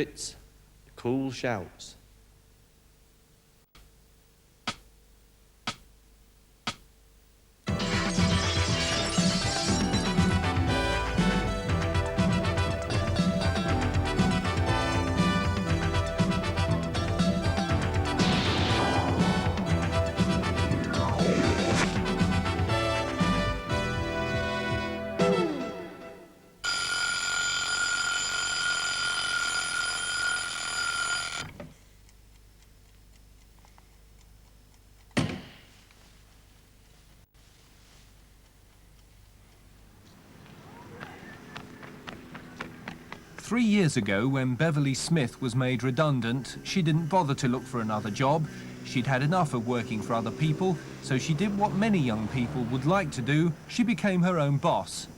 puppets, cool shouts. Three years ago, when Beverly Smith was made redundant, she didn't bother to look for another job. She'd had enough of working for other people, so she did what many young people would like to do. She became her own boss.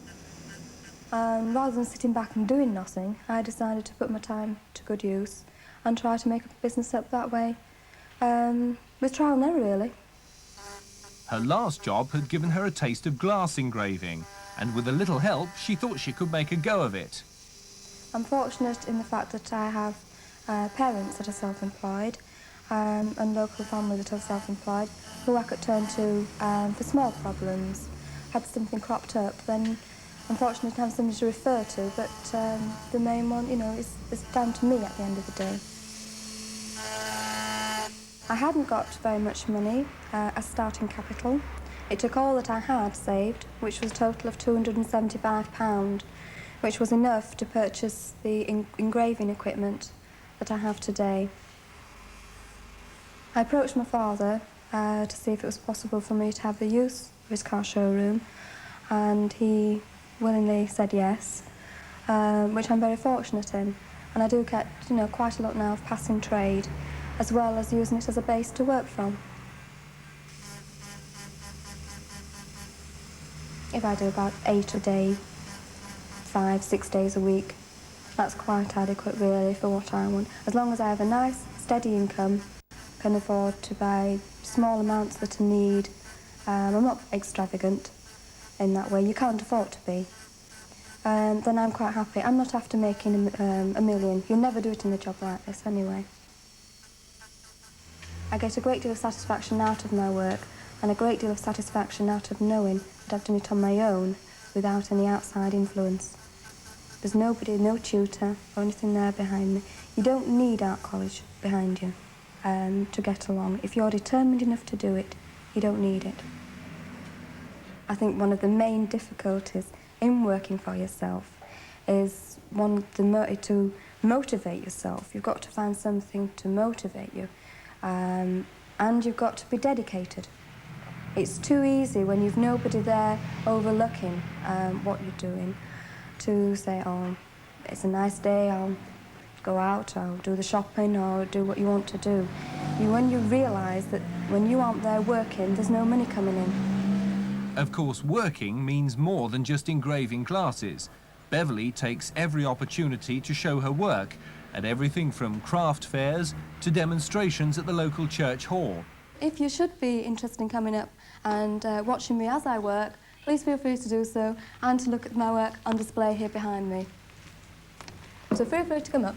Rather than sitting back and doing nothing, I decided to put my time to good use and try to make a business up that way, with trial and error, really. Her last job had given her a taste of glass engraving, and with a little help, she thought she could make a go of it. I'm fortunate in the fact that I have parents that are self-employed and local family that are self-employed who I could turn to for small problems. Had something cropped up, then I'm fortunate to have somebody to refer to, but the main one, you know, is down to me at the end of the day. I hadn't got very much money as starting capital. It took all that I had saved, which was a total of £275, which was enough to purchase the engraving equipment that I have today. I approached my father to see if it was possible for me to have the use of his car showroom, and he willingly said yes, which I'm very fortunate in. And I do get, you know, quite a lot now of passing trade, as well as using it as a base to work from. If I do about 8 a day, 5, 6 days a week, that's quite adequate really for what I want. As long as I have a nice, steady income, can afford to buy small amounts that I need. I'm not extravagant in that way, you can't afford to be. Then I'm quite happy. I'm not after making a million. You'll never do it in a job like this anyway. I get a great deal of satisfaction out of my work, and a great deal of satisfaction out of knowing that I've done it on my own without any outside influence. There's nobody, no tutor or anything there behind me. You don't need art college behind you to get along. If you're determined enough to do it, you don't need it. I think one of the main difficulties in working for yourself is to motivate yourself. You've got to find something to motivate you, and you've got to be dedicated. It's too easy when you've nobody there overlooking what you're doing to say, oh, it's a nice day, I'll go out, I'll do the shopping, or do what you want to do. When you realise that when you aren't there working, there's no money coming in. Of course, working means more than just engraving classes. Beverly takes every opportunity to show her work, at everything from craft fairs to demonstrations at the local church hall. If you should be interested in coming up and watching me as I work, please feel free to do so, and to look at my work on display here behind me. So feel free to come up.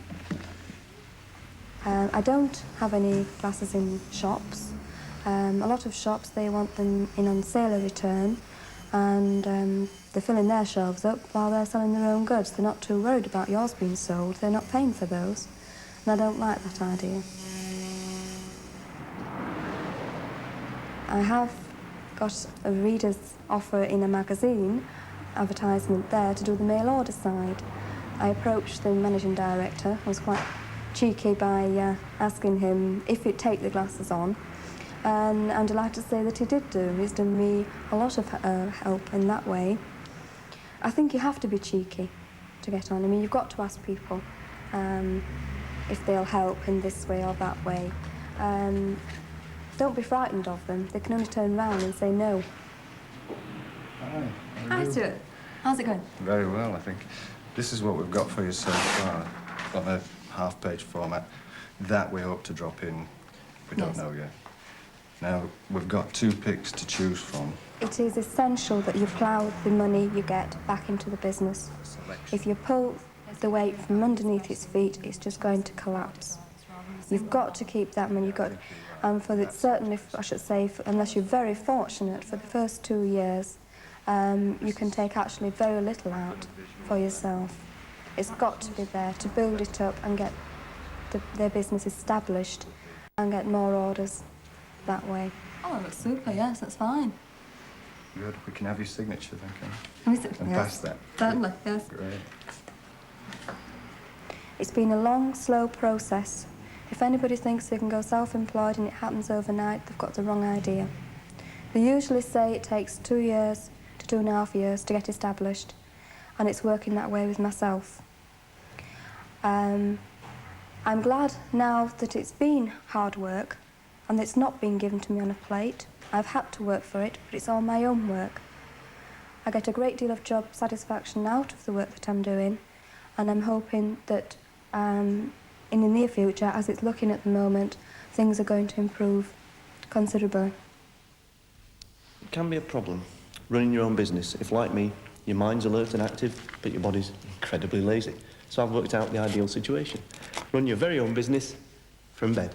I don't have any classes in shops. A lot of shops, they want them in on sale or return, and they're filling their shelves up while they're selling their own goods. They're not too worried about yours being sold. They're not paying for those, and I don't like that idea. I have got a reader's offer in a magazine, advertisement there, to do the mail order side. I approached the managing director. I was quite cheeky by asking him if he'd take the glasses on, and I'm delighted to say that he did do. He's done me a lot of help in that way. I think you have to be cheeky to get on. I mean, you've got to ask people if they'll help in this way or that way. Don't be frightened of them. They can only turn around and say no. Hi. Hi, Stuart. How's it going? Very well, I think. This is what we've got for you so far, on a half-page format. That we hope to drop in. We don't know yet. Now, we've got 2 picks to choose from. It is essential that you plough the money you get back into the business. If you pull with the weight from underneath its feet, it's just going to collapse. You've got to keep that money. You've got, and certainly, I should say, unless you're very fortunate, for the first 2 years, you can take actually very little out for yourself. It's got to be there to build it up and get their business established and get more orders that way. Oh, that's super, yes, that's fine. Good, we can have your signature then, can we? And yes. pass that. Certainly, yes. Great. It's been a long, slow process. If anybody thinks they can go self-employed and it happens overnight, they've got the wrong idea. They usually say it takes 2 years to 2.5 years to get established, and it's working that way with myself. I'm glad now that it's been hard work and it's not been given to me on a plate. I've had to work for it, but it's all my own work. I get a great deal of job satisfaction out of the work that I'm doing, and I'm hoping that in the near future, as it's looking at the moment, things are going to improve considerably. It can be a problem running your own business if, like me, your mind's alert and active, but your body's incredibly lazy. So I've worked out the ideal situation. Run your very own business from bed.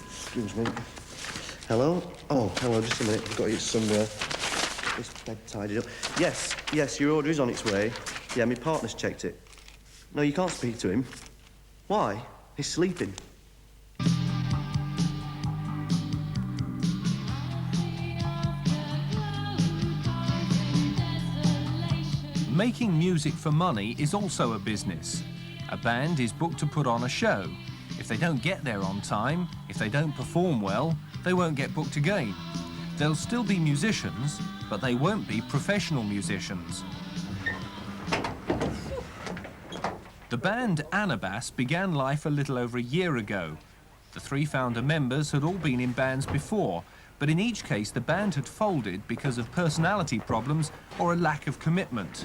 Excuse me. Hello? Oh, hello, just a minute. I've got you somewhere. This bed tidied up. Yes, your order is on its way. Yeah, my partner's checked it. No, you can't speak to him. Why? He's sleeping. Making music for money is also a business. A band is booked to put on a show. If they don't get there on time, if they don't perform well, they won't get booked again. They'll still be musicians, but they won't be professional musicians. The band Anabas began life a little over a year ago. The 3 founder members had all been in bands before, but in each case the band had folded because of personality problems or a lack of commitment.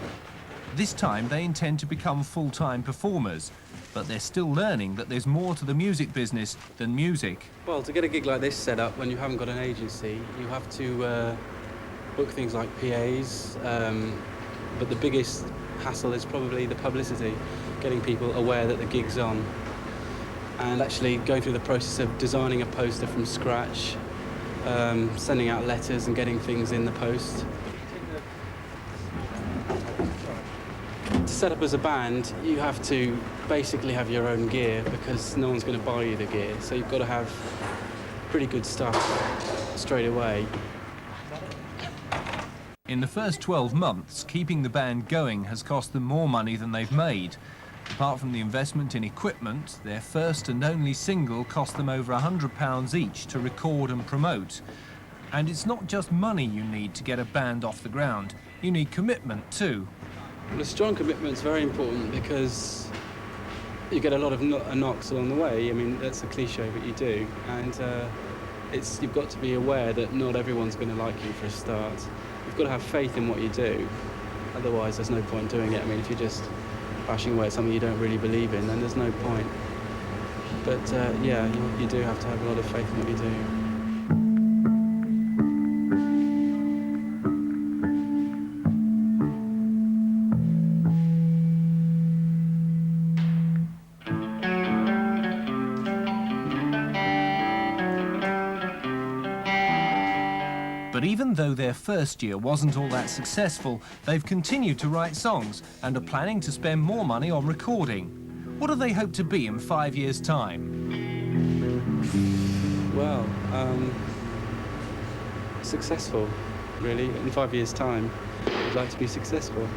This time they intend to become full-time performers, but they're still learning that there's more to the music business than music. Well, to get a gig like this set up when you haven't got an agency, you have to book things like PAs, but the biggest hassle is probably the publicity, getting people aware that the gig's on, and actually going through the process of designing a poster from scratch, sending out letters and getting things in the post. To set up as a band, you have to basically have your own gear because no one's going to buy you the gear, so you've got to have pretty good stuff straight away. In the first 12 months, keeping the band going has cost them more money than they've made. Apart from the investment in equipment, their first and only single cost them over £100 each to record and promote. And it's not just money you need to get a band off the ground, you need commitment too. Well, a strong commitment's very important because you get a lot of knocks along the way. I mean, that's a cliche, but you do. And you've got to be aware that not everyone's going to like you for a start. You've got to have faith in what you do, otherwise there's no point doing it. I mean, if you're just bashing away at something you don't really believe in, then there's no point. But yeah, you do have to have a lot of faith in what you do. But even though their first year wasn't all that successful, they've continued to write songs and are planning to spend more money on recording. What do they hope to be in 5 years' time? Well, successful, really. In 5 years' time, I'd like to be successful.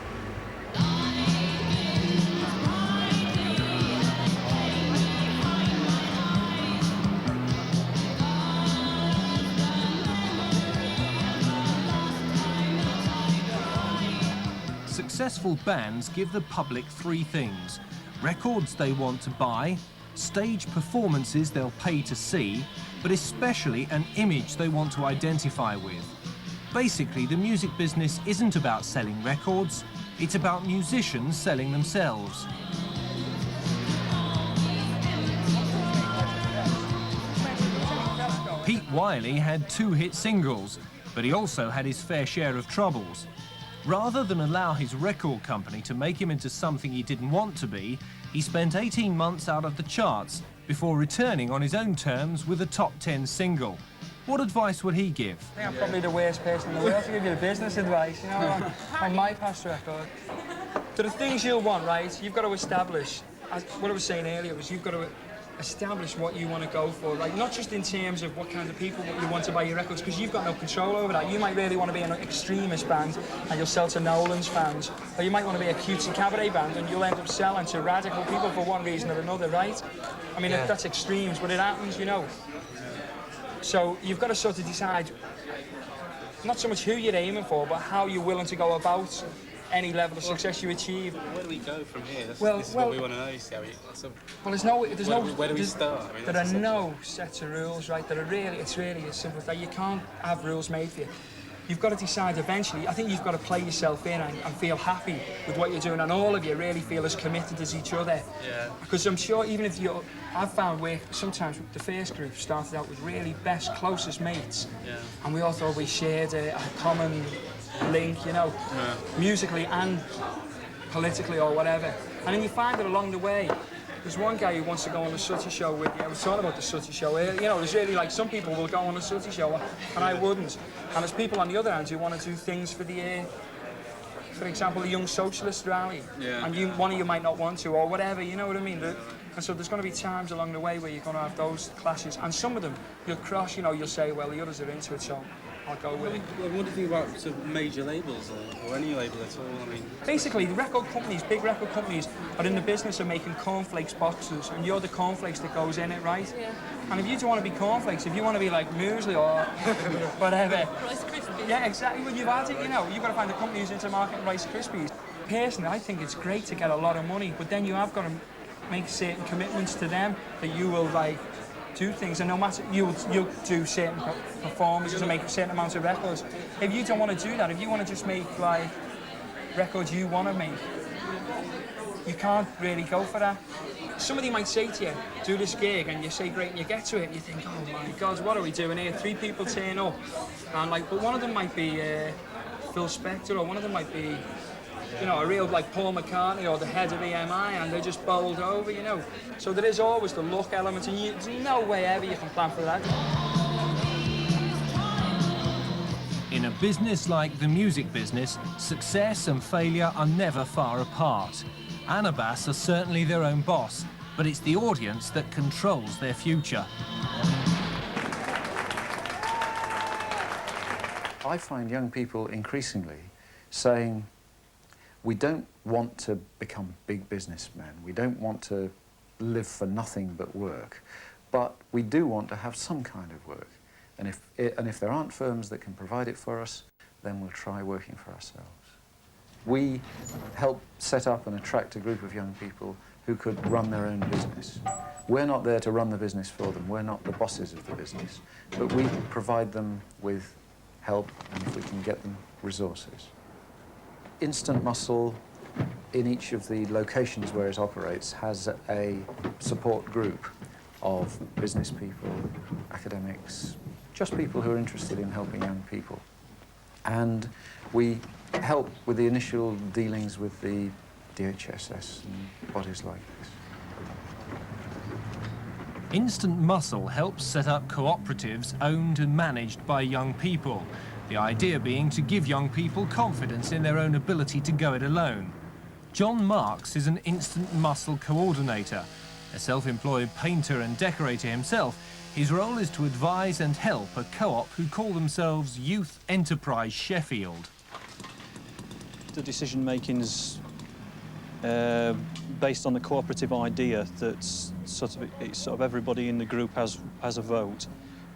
Successful bands give the public 3 things: records they want to buy, stage performances they'll pay to see, but especially an image they want to identify with. Basically, the music business isn't about selling records, it's about musicians selling themselves. Pete Wiley had 2 hit singles, but he also had his fair share of troubles. Rather than allow his record company to make him into something he didn't want to be, he spent 18 months out of the charts before returning on his own terms with a top 10 single. What advice would he give? I think I'm probably the worst person in the world to give you the business advice, you know, on my past record. So the things you'll want, right, you've got to establish, what I was saying earlier was you've got to establish what you want to go for, like not just in terms of what kind of people you want to buy your records, because you've got no control over that. You might really want to be an extremist band and you'll sell to Nolan's fans, or you might want to be a cutesy cabaret band and you'll end up selling to radical people for one reason or another, right? I mean, that's extremes, but it happens, you know. So you've got to sort of decide not so much who you're aiming for, but how you're willing to go about any level of success you achieve. Where do we go from here? This is well, what we want to know. Where do we start? I mean, there are no sets of rules, right? It's really as simple as that. You can't have rules made for you. You've got to decide eventually. I think you've got to play yourself in and feel happy with what you're doing, and all of you really feel as committed as each other. Yeah. Because I'm sure even if I've found sometimes the first group started out with really best, closest mates, and we all thought we shared a common link, you know, musically and politically or whatever. And then you find that along the way, there's one guy who wants to go on the Sooty Show with you. I was talking about the Sooty Show earlier. You know, there's really like some people will go on the Sooty Show and I wouldn't. And there's people on the other hand who want to do things for the, for example, the Young Socialist rally. Yeah. And one of you might not want to or whatever, you know what I mean? And so there's going to be times along the way where you're going to have those clashes. And some of them you'll cross, you know, you'll say, well, the others are into it, so I'll go with it. What do you think about sort of major labels or any label at all? I mean, basically, the record companies, big record companies, are in the business of making cornflakes boxes, and you're the cornflakes that goes in it, right? Yeah. And if you don't want to be cornflakes, if you want to be like muesli or whatever, Rice Krispies. Yeah, exactly. Well, you've had it, you know. You've got to find the company who's into marketing Rice Krispies. Personally, I think it's great to get a lot of money, but then you have got to make certain commitments to them that you will like do things, and no matter you'll do certain performances and make certain amounts of records. If you don't want to do that, if you want to just make like records you want to make, you can't really go for that. Somebody might say to you, do this gig, and you say great, and you get to it, and you think, oh my God, what are we doing here? 3 people turn up, and like, but one of them might be Phil Spector, or one of them might be, you know, a real like Paul McCartney or the head of EMI, and they're just bowled over, you know. So there is always the luck element, and there's no way ever you can plan for that. In a business like the music business, success and failure are never far apart. Anabas are certainly their own boss, but it's the audience that controls their future. I find young people increasingly saying, we don't want to become big businessmen. We don't want to live for nothing but work. But we do want to have some kind of work. And if there aren't firms that can provide it for us, then we'll try working for ourselves. We help set up and attract a group of young people who could run their own business. We're not there to run the business for them. We're not the bosses of the business. But we provide them with help, and if we can get them resources. Instant Muscle, in each of the locations where it operates, has a support group of business people, academics, just people who are interested in helping young people. And we help with the initial dealings with the DHSS and bodies like this. Instant Muscle helps set up cooperatives owned and managed by young people. The idea being to give young people confidence in their own ability to go it alone. John Marks is an Instant Muscle coordinator. A self-employed painter and decorator himself, his role is to advise and help a co-op who call themselves Youth Enterprise Sheffield. The decision-making's based on the cooperative idea that sort of everybody in the group has a vote.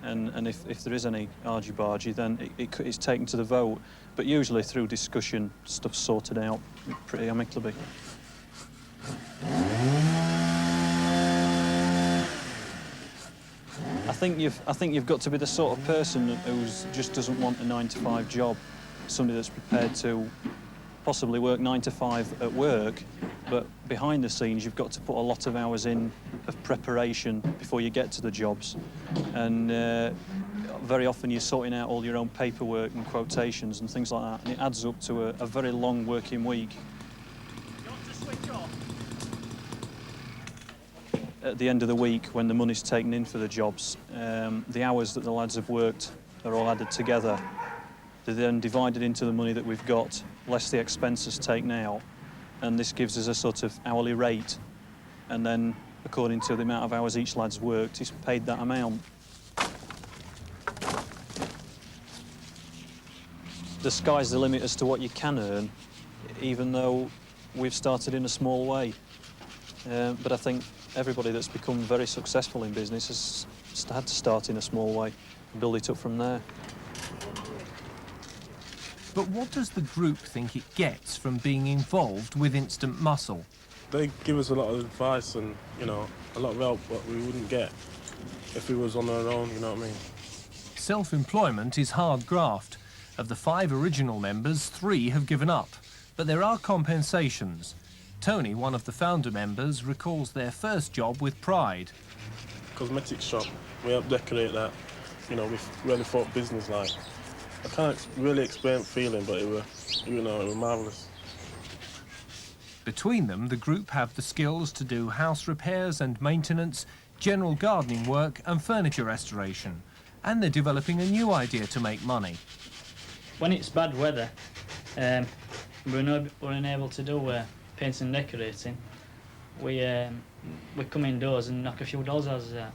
And if there is any argy-bargy, then it's taken to the vote. But usually through discussion, stuff's sorted out pretty amicably. I think you've got to be the sort of person who just doesn't want a 9-to-5 job. Somebody that's prepared to possibly work 9 to 5 at work, but behind the scenes you've got to put a lot of hours in of preparation before you get to the jobs. And very often you're sorting out all your own paperwork and quotations and things like that, and it adds up to a very long working week. At the end of the week, when the money's taken in for the jobs, the hours that the lads have worked are all added together. They're then divided into the money that we've got, less the expenses taken out, and this gives us a sort of hourly rate. And then, according to the amount of hours each lad's worked, he's paid that amount. The sky's the limit as to what you can earn, even though we've started in a small way. But I think everybody that's become very successful in business has had to start in a small way and build it up from there. But what does the group think it gets from being involved with Instant Muscle? They give us a lot of advice and, you know, a lot of help what we wouldn't get if we was on our own, you know what I mean? Self-employment is hard graft. Of the 5 original members, 3 have given up. But there are compensations. Tony, one of the founder members, recalls their first job with pride. Cosmetic shop, we helped decorate that. You know, we really thought business-like. I can't really explain the feeling, but it was marvellous. Between them, the group have the skills to do house repairs and maintenance, general gardening work and furniture restoration. And they're developing a new idea to make money. When it's bad weather, we're unable to do painting and decorating. We come indoors and knock a few dolls' houses out.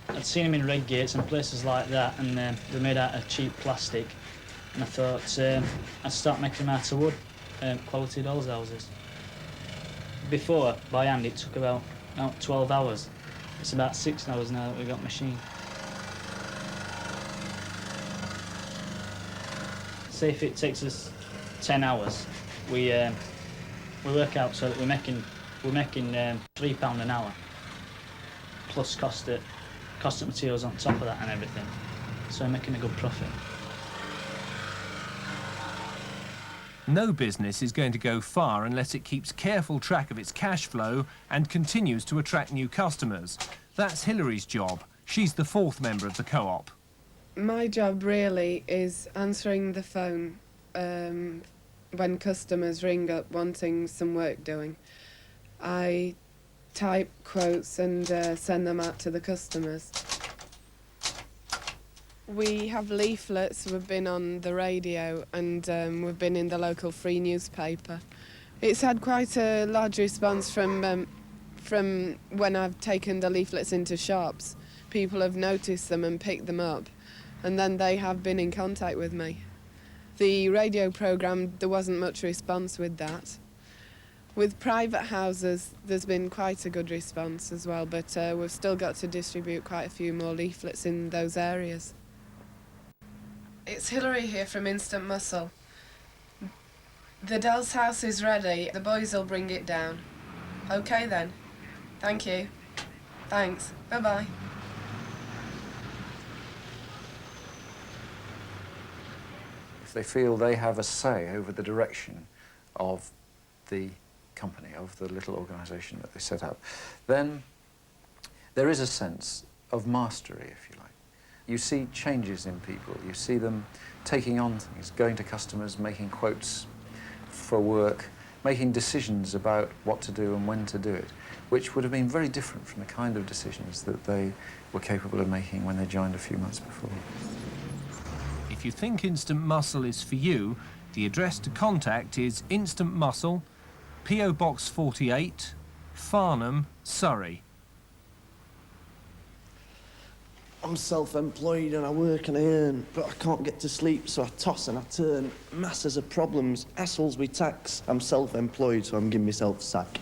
I'd seen them in Red Gates and places like that, and they're made out of cheap plastic. And I thought I'd start making them out of wood, quality dolls' houses. Before, by hand, it took about 12 hours. It's about 6 hours now that we've got machine. Say if it takes us 10 hours, we work out so that we're making £3 an hour, plus cost of materials on top of that and everything. So we're making a good profit. No business is going to go far unless it keeps careful track of its cash flow and continues to attract new customers. That's Hillary's job. She's the 4th member of the co-op. My job really is answering the phone when customers ring up wanting some work doing. I type quotes and send them out to the customers. We have leaflets, we've been on the radio and we've been in the local free newspaper. It's had quite a large response from when I've taken the leaflets into shops. People have noticed them and picked them up, and then they have been in contact with me. The radio programme, there wasn't much response with that. With private houses, there's been quite a good response as well, but we've still got to distribute quite a few more leaflets in those areas. It's Hillary here from Instant Muscle. The doll's house is ready. The boys will bring it down. OK then. Thank you. Thanks. Bye-bye. If they feel they have a say over the direction of the company, of the little organisation that they set up, then there is a sense of mastery, if you like. You see changes in people, you see them taking on things, going to customers, making quotes for work, making decisions about what to do and when to do it, which would have been very different from the kind of decisions that they were capable of making when they joined a few months before. If you think Instant Muscle is for you, the address to contact is Instant Muscle, P.O. Box 48, Farnham, Surrey. I'm self-employed and I work and I earn, but I can't get to sleep, so I toss and I turn. Masses of problems, hassles with tax. I'm self-employed, so I'm giving myself a sack.